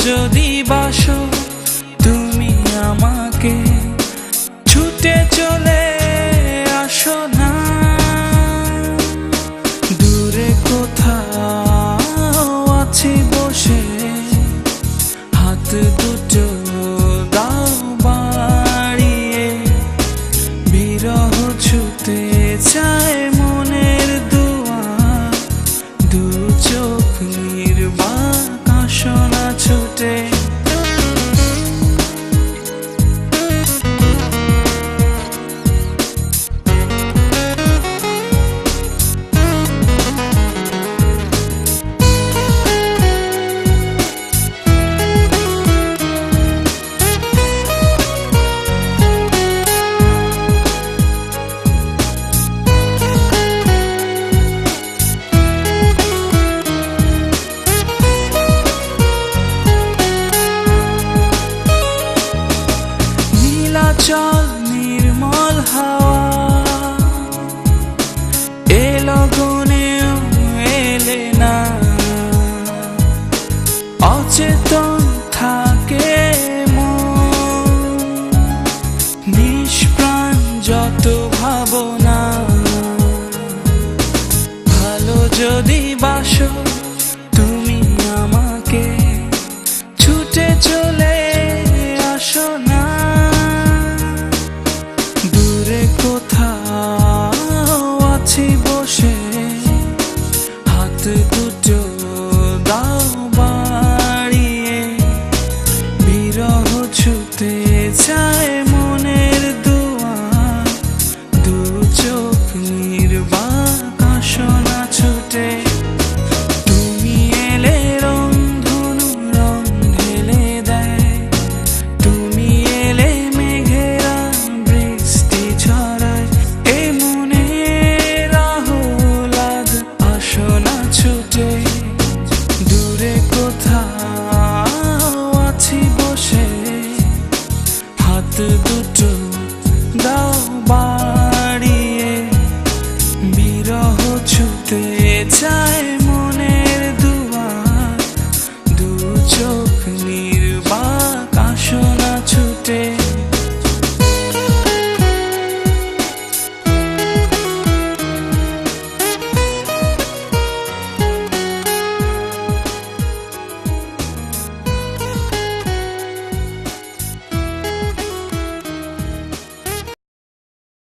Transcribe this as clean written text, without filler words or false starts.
যদি বাসো তুমি আমাকে, ছুটে চলে আসো না। দূরে কোথাও আছি বসে, হাত দুটো দাও বাড়িয়ে। বিরহ ছুতে চায় মনের দুয়ার, দু চোখ নির্বাক আসো না ছুটে। চল নির্মল হাওয়া এলো গুনেও এলে না, অচেতন থাকে মন, নিষ্প্রাণ যত ভাবনা। ভালো যদি বাসো তুমি আমাকে, ছুটে চলে আসো না। দূরে কোথাও আছি বসে, হাত দুটো দাও বাড়িয়ে। বিরহ ছুতে চায় মনের দুয়ার, দু চোখ নির্বাক আসো না ছুটে। তুমি এলে রংধনু রং ঢেলে দেয়, তুমি এলে মেঘেরা বৃষ্টি ঝরায়। এ মনের আহ্লাদ আসো না ছুটে, দূরে কোথাও